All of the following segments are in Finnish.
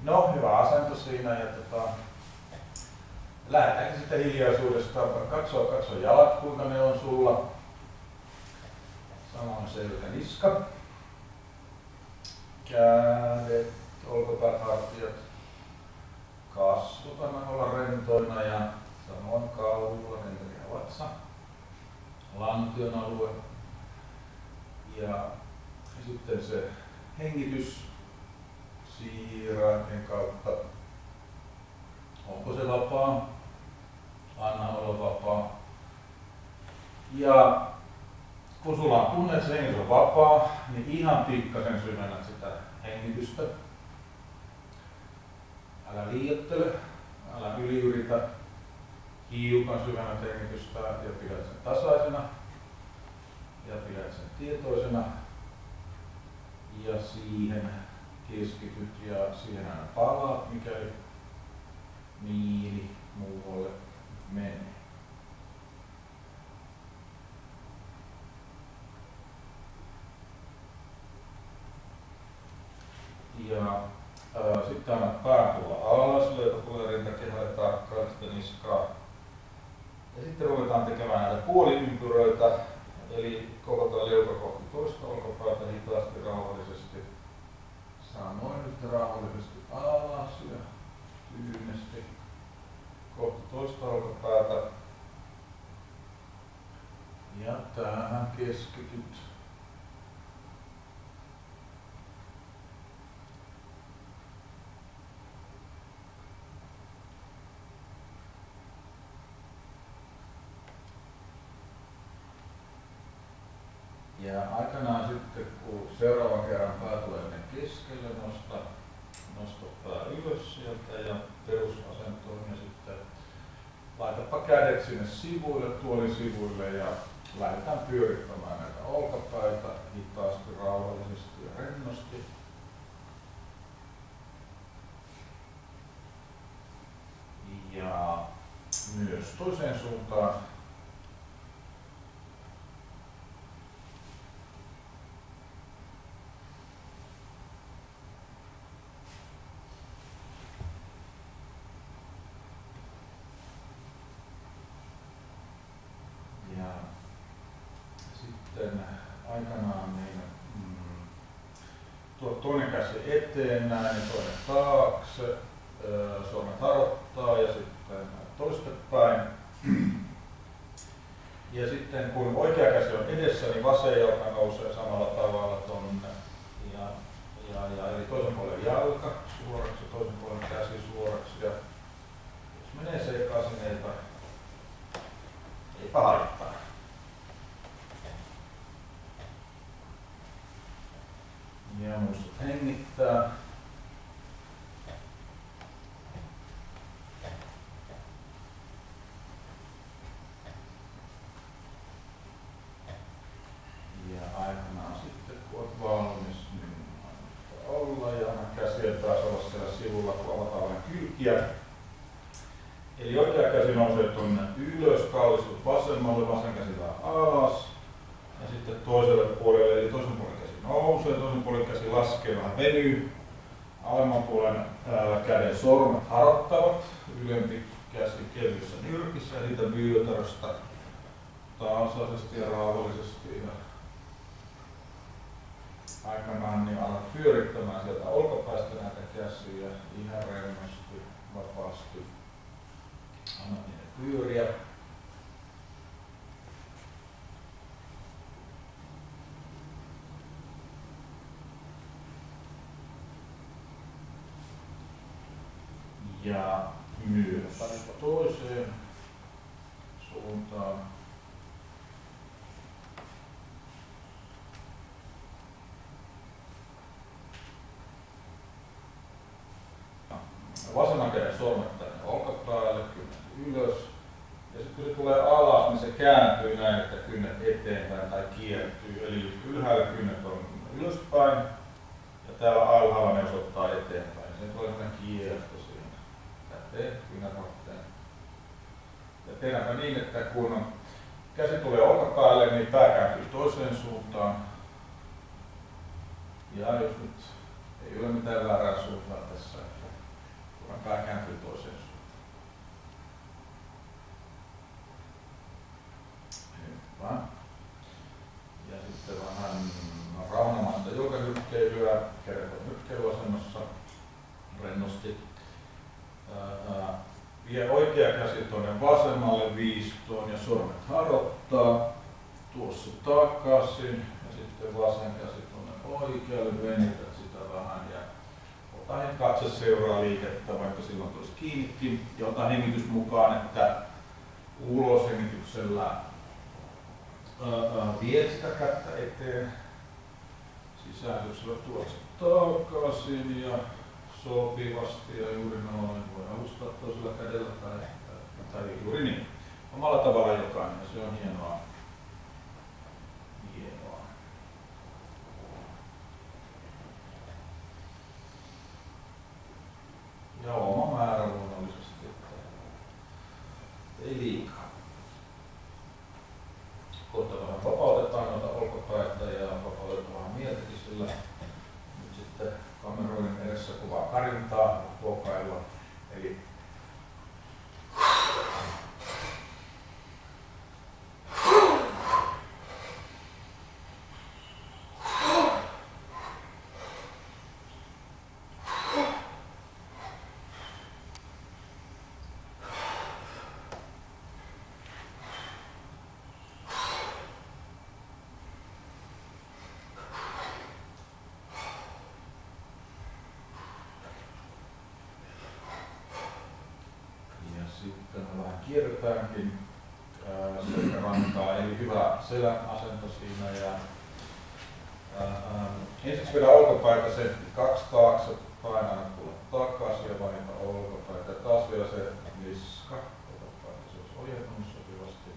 No, hyvä asento siinä ja lähdetään sitten hiljaisuudesta. Katso jalat, kuinka ne on sulla. Samoin selkä, niska. Kädet, olkapäät, hartiat. Kasvot anna olla rentoina ja samoin kaula, renteli ja vatsa. Lantion alue. Ja sitten se hengitys siiraimen kautta. Onko se vapaa? Anna olla vapaa. Ja kun sulla on tunne, että se hengitys on vapaa, niin ihan pikkasen syvennät sitä hengitystä. Älä liioittele, älä yliyritä. Hiukan syvennät hengitystä ja pidät sen tasaisena. Ja pidät sen tietoisena. Ja siihen keskityt ja siihen aina palaat, mikäli mieli muualle menee. Ja sitten annat pään tulla alas, löydät tulee rintakehää ja tarkkaan sitä niskaa. Ja sitten ruvetaan tekemään näitä puoliympyröitä, eli kohotaan leuka kohti toista olkapäätä hitaasti, rauhallisesti. Samoin nyt rauhallisesti alas ja tyynesti kohti toista olkapäätä. Ja tähän keskityt. Ja aikanaan sitten, kun seuraavan kerran pää tulee sinne keskelle, nosta pää ylös sieltä ja perusasentoon ja sitten laitapa kädet sinne sivuille, tuolin sivuille ja lähdetään pyörittämään näitä olkapäitä hitaasti, rauhallisesti ja rennosti. Ja myös toiseen suuntaan. Aikanaan niin tuo toinen käsi eteen näin ja toinen taakse, sormet harottaa ja sitten toistepäin. Ja sitten kun oikea käsi on edessä, niin vasen jalka nousee samalla tavalla tonne. Eli toisen puolen jalka suoraksi ja toisen puolen käsi suoraksi. Ja jos menee sekaisin, eipä haittaa. Ja muistut hengittää. Ja aikanaan sitten kun olet valmis, niin anna olla ja anna käsien taas olla siellä sivulla, kun avataan vähän kylkiä. Eli oikea käsi nousee tuonne ylös, kallistut vasemmalle, vasen käsi vähän alas. Ja sitten toiselle puolelle, eli toisen puolen käsi nousee, toisen puolen käsi laskee, vähän venyy. Alemman puolen käden sormet harottavat, ylempi käsi kevyessä nyrkissä ja siitä vyötäröstä tasaisesti ja rauhallisesti. Ja aikanaan niin alat pyörittämään sieltä olkapäästä näitä käsiä ihan rennosti, vapaasti. Annat niiden pyöriä. Ja myös toiseen suuntaan. Vasemman käden sormet tänne olkapäälle, kynnet ylös. Ja sitten kun se tulee alas, niin se kääntyy näin, että kynnet eteenpäin tai kiertyy. Eli ylhäällä kynnet on ylöspäin ja täällä alhaalla ne osoittaa eteenpäin. Se tulee sellainen kierto siinä. Käteen, kynärotteen. Ja tehdäänpä niin, että kun käsi tulee olkapäälle, niin pää kääntyy toiseen suuntaan. Ja jos nyt ei ole mitään väärää suuntaa tässä, pää kääntyy toiseen suuntaan. Hyvä. Ja sitten vähän rauhanomaista joogahyppelyä, kädet on hyppelyasennossa rennosti. Vie oikea käsi tuonne vasemmalle viistoon ja sormet harottaa. Tuossa takaisin ja sitten vasen käsi tuonne oikealle, venytät sitä vähän ja ota katse seuraa liikettä, vaikka silloin tulisi kiinnikin. Ja ota hengitys mukaan, että uloshengityksellä viet sitä kättä eteen. Sisääntyksellä tuot takaisin ja sopivasti ja juuri noin. Voi alustaa toisella kädellä tai juuri niin. Omalla tavalla jokainen ja se on hienoa. Ja oma määrä luonnollisesti, että ei liikaa. Kohta vähän vapautetaan noita olkapäitä ja vapautetaan vähän mieltäkin, sillä nyt sitten kameroiden edessä kuvaa karintaa, vokailla. Eli sitten vähän kierretäänkin selkärantaa, eli hyvä selän asento siinä. Ja, ensiksi vedä olkapäitä se 2 taaksepäin, aina tulla takaisin ja vaihda olkapäitä. Ja taas vielä se niska, olkapäitä, se olisi ojentunut sopivasti.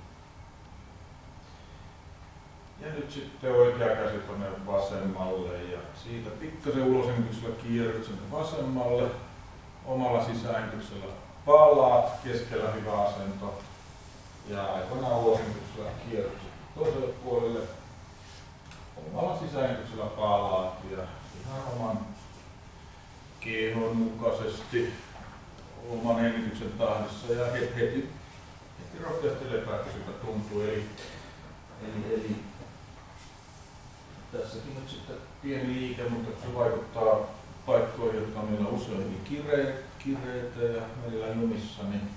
Ja nyt sitten oikea käsi tuonne vasemmalle ja siitä pikkasen uloshengityksellä kierryt sinne vasemmalle. Omalla sisähengityksellä palaat, keskellä hyvä asento ja aikoinaan uloshengityksellä kierryt toiselle puolelle. Omalla sisähengityksellä palaat ja ihan oman kehon mukaisesti oman hengityksen tahdissa ja heti rohkeasti lepääkö siltä tuntuu. Eli tässäkin nyt sitten pieni liike, mutta se vaikuttaa paikkoihin, jotka meillä on usein hyvin kireitä ja meillä jumissa, niin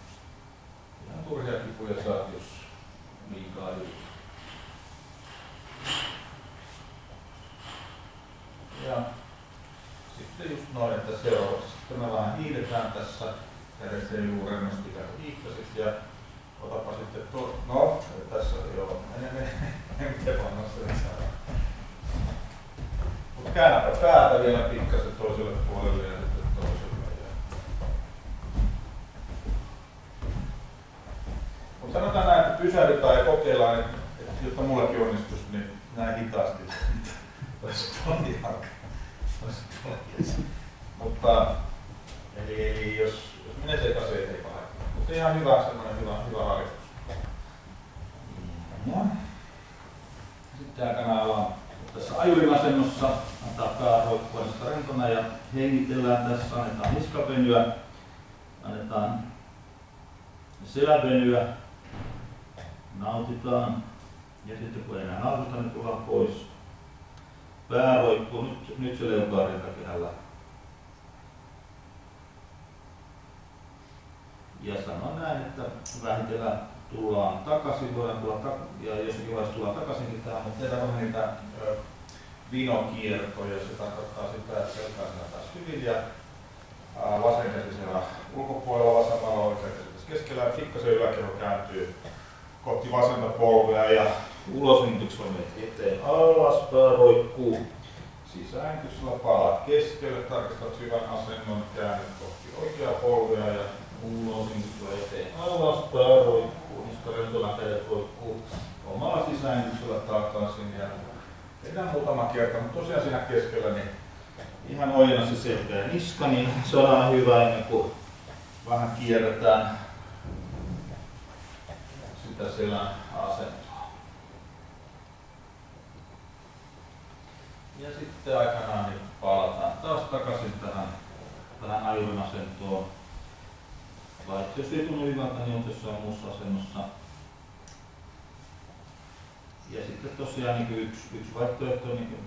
ihan turhia kipuja saat, jos liikaa liikaa. Ja sitten just noin, että seuraavaksi sitten me vähän hiidetään tässä kädet heiluu rennosti kädet hiihtäsit ja otapa sitten no tässä joo, en tiedä vaan nostaa. Mutta käännäpä päätä vielä pikkasen toiselle puolelle ja sitten toiselle. Mutta sanotaan näin, että pysähdytään ja kokeillaan, että jotta mullekin onnistuisi, niin näin hitaasti. Mutta eli jos menee sekaisin, ei paha. Mutta ihan hyvä, semmoinen hyvä harjoitus. Ja. Sitten aikana ollaan tässä ajurimasennossa, antaa pää roikkua rentona ja hengitellään tässä, annetaan niskavenyä, annetaan selävenyä, nautitaan ja sitten kun ei enää nautita, niin tullaan pois. Pää roikkuu, nyt se leukaa rintakehällä. Ja sanon näin, että vähitellen tullaan takaisin, voidaan tulla ja jossakin vaiheessa tullaan takaisinkin tähän, mutta tehdään vähän niitä vinokiertoja. Se tarkoittaa sitä, että selkäisellä taas hyvin ja vasen käsi siellä ulkopuolella, vasemmalla oikea käsi tässä keskellä. Pikkasen yläkeho kääntyy kohti vasenta polvea ja uloshengityksellä menet eteen alas, pää roikkuu. Sisäänkyksellä palaat keskelle, tarkistat hyvän asennon, käännyt kohti oikeaa polvea ja uloshengityksellä eteen alas, pää roikkuu, niska rentona, kädet roikkuu omalla sisäänkyksellä takaisin ja tehdään muutama kerta, mutta tosiaan siinä keskellä niin ihan ojenna se selkä ja niska, niin se on aina hyvä ennen kuin vähän kierretään sitä selän asentoa. Ja sitten aikanaan niin palataan taas takaisin tähän ajurimasentoon. laittaa. Jos ei tunnu hyvältä, niin on jossain muussa asennossa. Ja sitten tosiaan niin yksi vaihtoehto, niin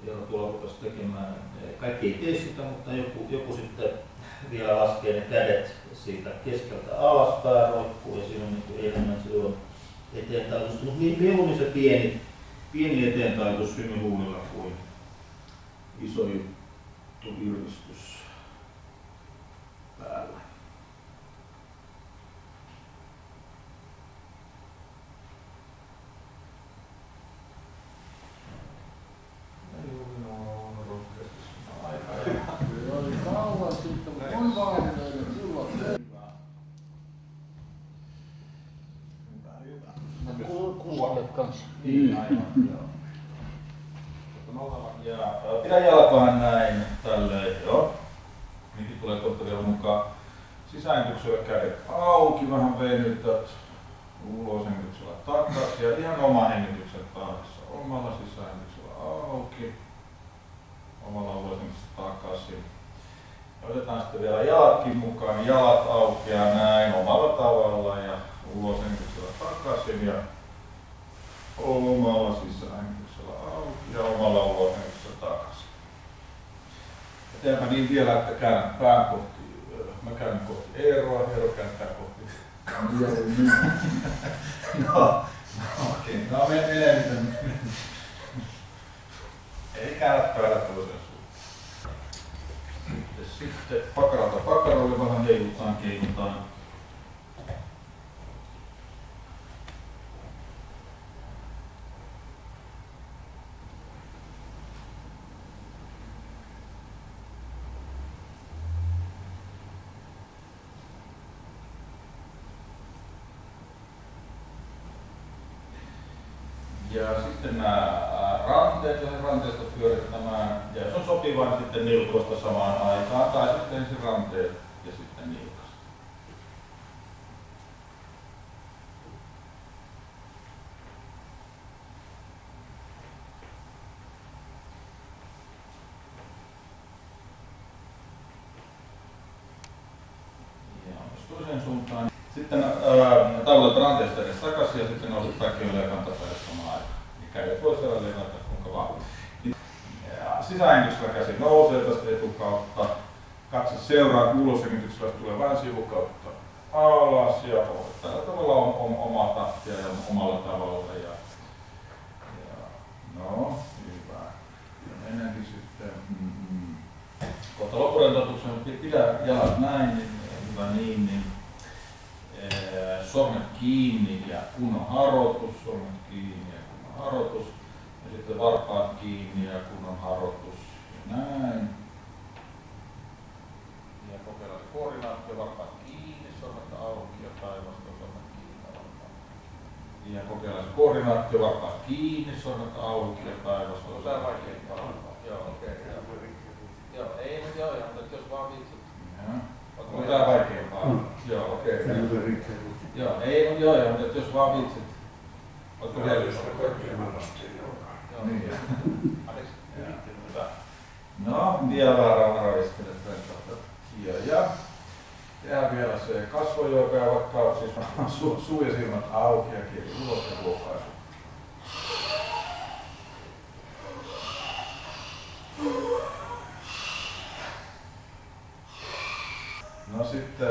jolla tuolla rupesi tekemään, kaikki ei tee sitä, mutta joku sitten vielä laskee ne kädet siitä keskeltä alaspäin, roikkuu ja siinä on niin enemmän silloin eteentaitus. Mutta mieluummin se pieni eteentaitus hymyhuulilla kuin iso juttu irvistys päällä. Kuvalet kanssa. Niin, aivan, joo. Ja pidä jalat vähän näin, tälleen, joo. Mikki tulee kohta vielä mukaan. Sisähengityksellä kädet auki, vähän venytät. Uloshengityksellä takaisin ja ihan oma hengityksen tahdissa. Omalla sisähengityksellä auki. Omalla uloshengityksellä takaisin. Otetaan sitten vielä jalatkin mukaan, jalat auki ja näin omalla tavalla ja uloshengityksellä takaisin ja omalla sisähengityksellä auki ja omalla uloshengityksellä takaisin. Ja teemme niin vielä, että käännän pään kohti, mä käännän kohti Eeroa, Eero kääntää kohti. No okei, no menee miten. Ei käännä päällä toiseen suuntaan. Sitten pakaralta pakarolle vähän heilutaan. Ja sitten nämä ranteet, lähden ranteesta pyörittämään. Ja jos on sopivaa, niin sitten nilkoista samaan aikaan. Tai sitten ensin ranteet ja sitten nilkasta. Ja jos toiseen suuntaan. Sitten taulat ranteesta edes takaisin ja sitten nouset päkiölle ja kantapäälle samaan aikaan. Ja kädet voi siellä levätä kuinka vaan. Sisähengityksellä käsi nousee tästä etukautta. Katse seuraa, uloshengityksellä tulee vähän sivukautta alas ja tällä tavalla on oma tahtia ja omalla tavalla. Ja no, hyvä. Ja mennäänkin sitten kohta loppurentoituksen, pidä jalat näin, niin hyvä niin. Sormet kiinni ja kunnon harjoitus, sormet kiinni ja kunnon harjoitus. Ja sitten varpaat kiinni ja kunnon harjoitus. Ja näin. Ja kokeillaan se koordinaatio, varpaat kiinni, sormet auki ja taivasta, sormet kiinni ja varpaat. Ja kokeillaan se koordinaatio, varpaat kiinni, sormet auki ja taivasta. Tää on vaikeaa. Joo, okei. Joo, ei nyt joo, mutta jos vaan viitsit. Onko tää vaikeampaa? Joo, okei. Joo, ei, mutta joo, mutta jos vaan viitsit. Ootko vielä just korkeamman lasteen jalkaan. Joo. Niin. Anteeksi. Hyvä. No, vielä vähän ravistelet ja tehdään vielä se kasvojoga ja vaikka siis suu ja silmät auki ja kieli ulos ja kuokaisu. No sitten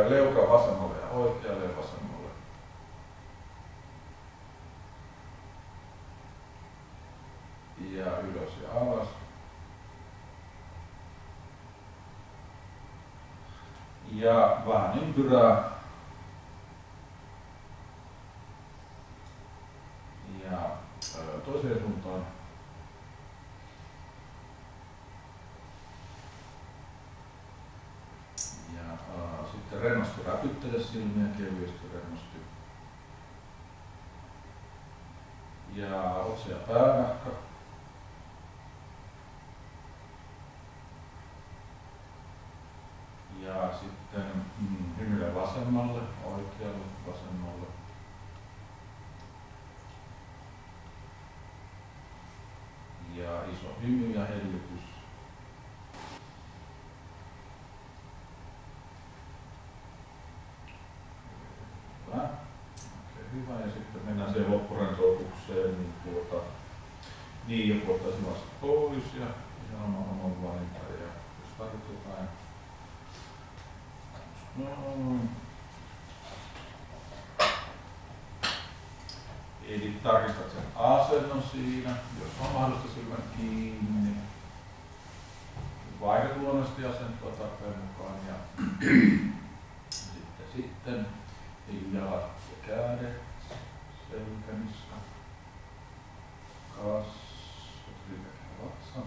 leuka vasemmalle ja oikealle ja vasemmalle. Ja ylös ja alas. Ja vähän ympyrää. Ja toiseen suuntaan. Sitten rennosti räpyttele silmiä, kevyesti rennosti. Ja otsa ja päänahka. Ja sitten hymyile vasemmalle, oikealle, vasemmalle. Ja iso hymy ja hellitys. rentoutukseen, niin ottaisin vasta pois ja ihan oman valinta. Ja jos tarvitsee jotain, eli tarkistat sen asennon siinä, jos on mahdollista silmät kiinni. Vaihdat luonnollisesti asentoa tarpeen mukaan ja sitten jalat ja kädet, selkäniska, kasvot, ylkäkehä, vatsa,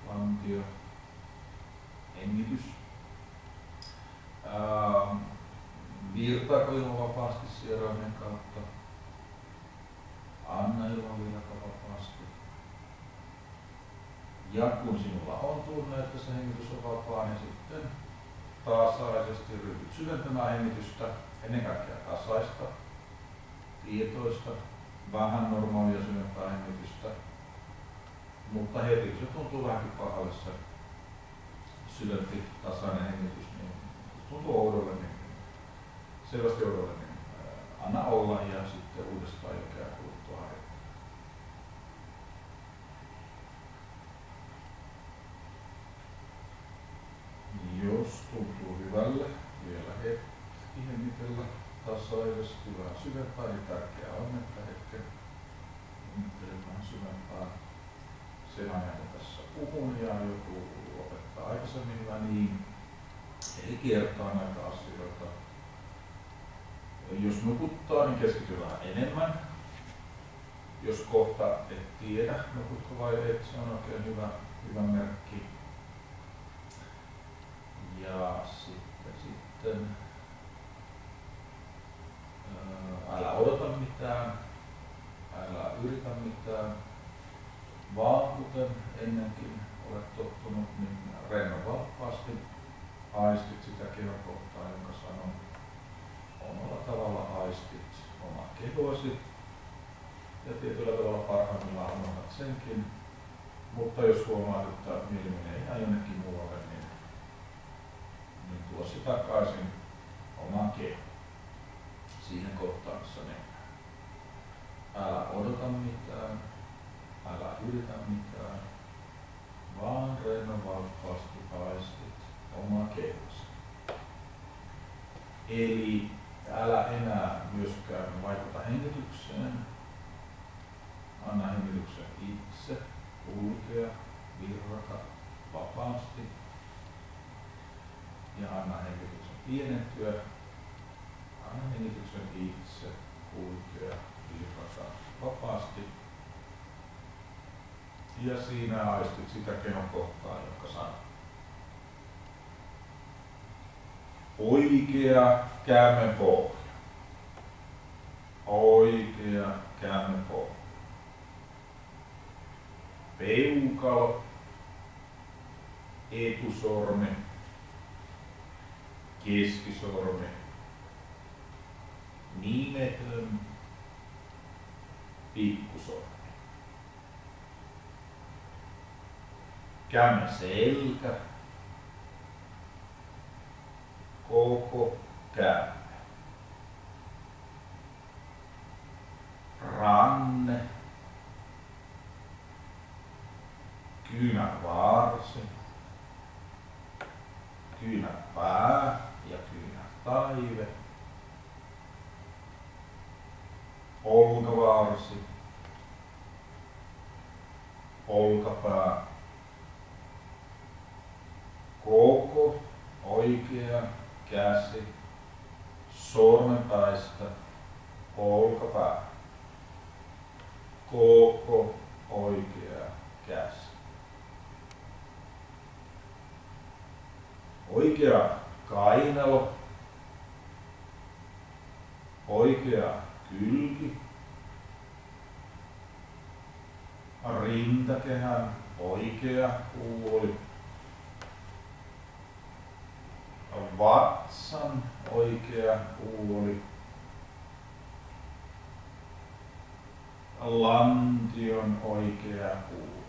lantio, hengitys. Virtaako ilma vapaasti sieraimen kautta? Anna ilman virta vapaasti. Ja kun sinulla on tunne, että se hengitys on vapaa, niin sitten tasaisesti ryhdyt syventämään hengitystä, ennen kaikkea tasaista, tietoista, vähän normaalia syvempää hengitystä. Mutta heti kun se tuntuu vähänkin pahalle se syvempi tasainen hengitys, niin tuntuu oudolle, niin selvästi oudolle, niin anna olla ja sitten uudestaan jokea kuluttua harjoittaa. Jos tuntuu hyvälle, vielä hetki hengitellä tasaisesti vähän syvempää, niin tärkeää on, että hetken hengitellä vähän syvempää. Sen ajan tässä puhun ja joku opettaa aikaisemmin niin. Eli kiertaa näitä asioita. Jos nukuttaa, niin keskity vähän enemmän. Jos kohta et tiedä, nukutko vai et, se on oikein hyvä merkki. Ja sitten älä odota mitään, älä yritä mitään, vaan kuten ennenkin olet tottunut, niin rennon vapaasti aistit sitä kehokohtaa, jonka sanon. Omalla tavalla aistit omaa kehoasi ja tietyllä tavalla parhaimmillaan unohdat senkin. Mutta jos huomaat, että mieli menee ihan jonnekin muualle, niin tuosi takaisin omaan kehoon. Siihen kohtaan, missä mennään. Älä odota mitään, älä yritä mitään, vaan rennon vapaasti aistit omaa kehoasi. Eli älä enää myöskään vaikuta hengitykseen. Anna hengityksen itse kulkea, virrata vapaasti. Ja anna hengityksen pienentyä. Anna hengityksen itse kulkea, virrata vapaasti. Ja siinä aistit sitä kehonkohtaa, jonka sanoo. Oikea kämmenpohja. Oikea kämmenpohja. Peukalo. Etusormi. Keskisormi. Nimetön. Pikkusormi. Kämmen selkä. Koko kämmen. Ranne. Kyynärvarsi. Kyynärpää ja kyynärtaive. Olkavarsi. Olkapää. Koko oikea käsi sormenpäistä olkapää. Koko oikea käsi. Oikea kainalo. Oikea kylki. Rintakehän oikea puoli. Vatsan oikea puoli. Lantion oikea puoli.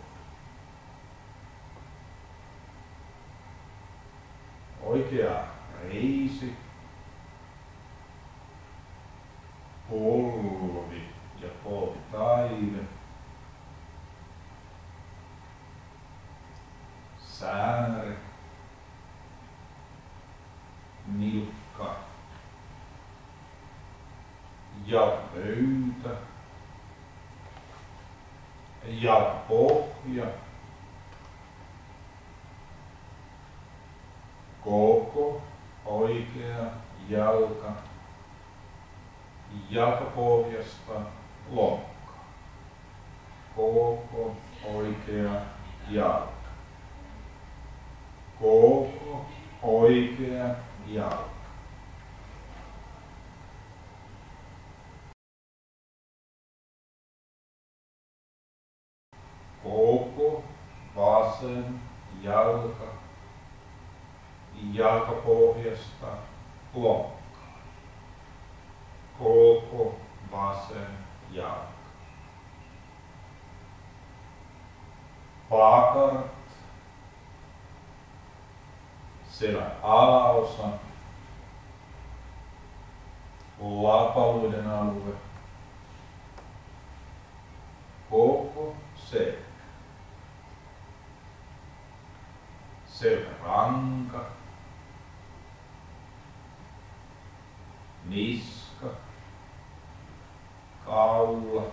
Oikea reisi. Polvi. nilkka, jalkapöytä, jalkapohja, koko oikea jalka, jalkapohjasta lonkka, koko oikea jalka, koko oikea jalka. Koko vasen jalka, jalkapohjasta lonkka, koko vasen jalka. Pakarat, selän alaosa, lapaluiden alue, koko selkä, selkäranka, niska, kaula,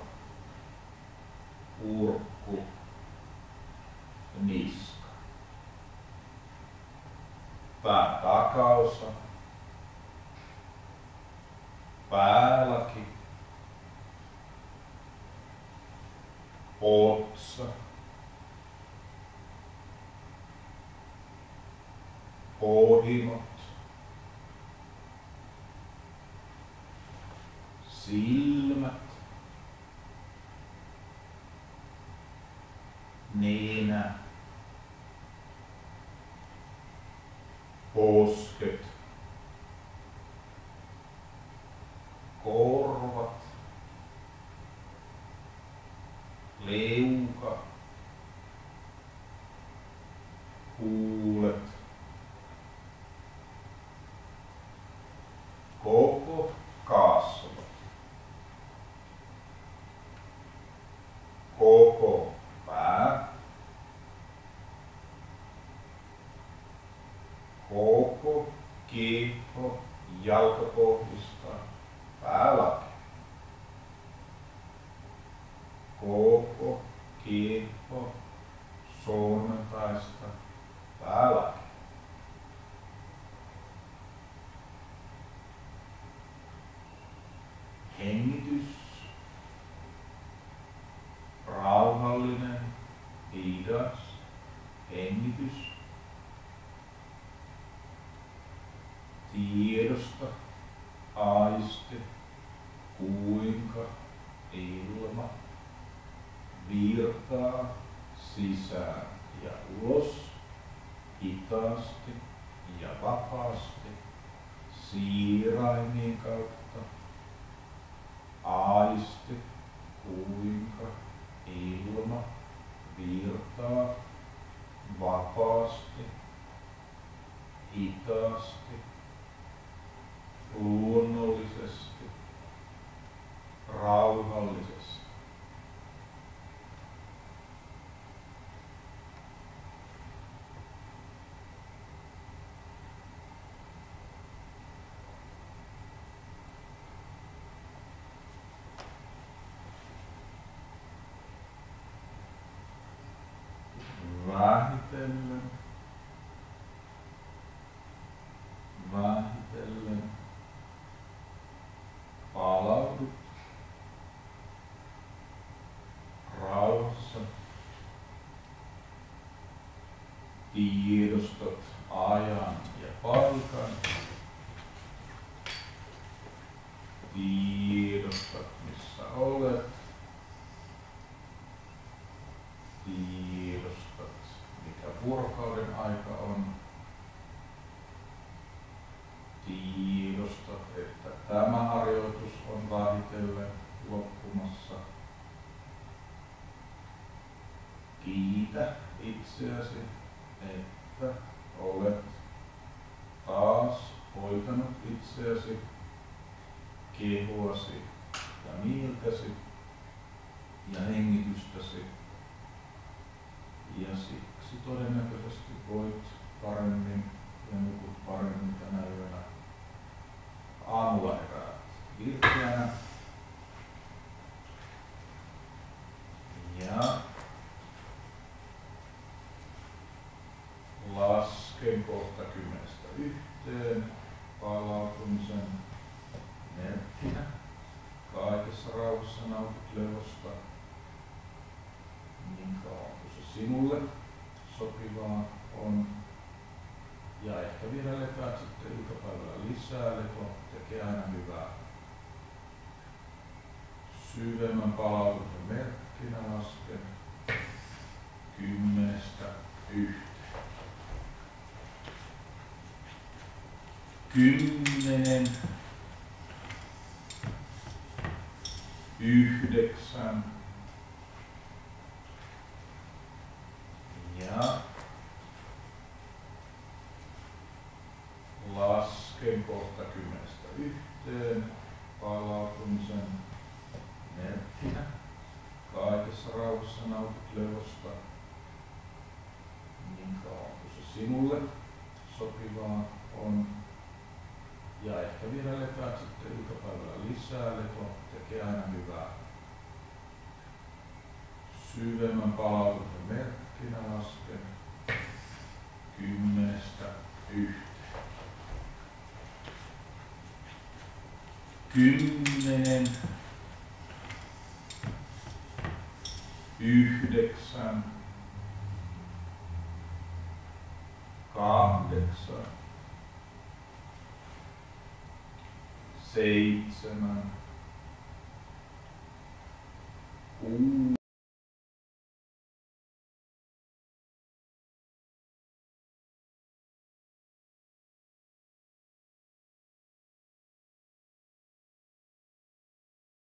kurkku, niska, pään takaosa, päälaki, otsa, pohimot, silmät, nenä, posket, korvat, leuka, huulet, koko kasvo, koko pää, koko keho jalkapohjista päälaki, koko keho sormenpäistä päälaki, hengitys, rauhallinen, hidas hengitys, tiedosta, aisti, kuinka ilma virtaa sisään ja ulos, hitaasti ja vapaasti, siiraimien kautta, aisti, kuinka ilma virtaa vapaasti, hitaasti, luonnollisesti, rauhallisesti. Vähitellen palaudut rauhassa, tiedostat ajan ja paikan, tiedostat missä olet, tiedostat mikä vuorokauden aika on, tiedostat, että tämä harjoitus on vähitellen loppumassa. Kiitä itseäsi, että olet taas hoitanut itseäsi, kehoasi ja mieltäsi ja hengitystäsi. Ja siksi todennäköisesti voit paremmin ja nukut paremmin tänä yönä sinulle sopivaa on. Ja ehkä vielä lepäät sitten iltapäivällä lisää. Lepo tekee aina hyvää. Syvemmän palautuksen merkkinä lasken 10-1. 10, 9 ja lasken kohta 10-1 palautumisen merkkinä. Kaikessa rauhassa nautit levosta niin kauan kuin se sinulle sopivaa on. Ja ehkä vielä lepäät sitten iltapäivällä lisää. Lepo tekee aina hyvää. Syvemmän palautuksen merkkinä lasken 10-1. 10, 9, 8, 7, 6,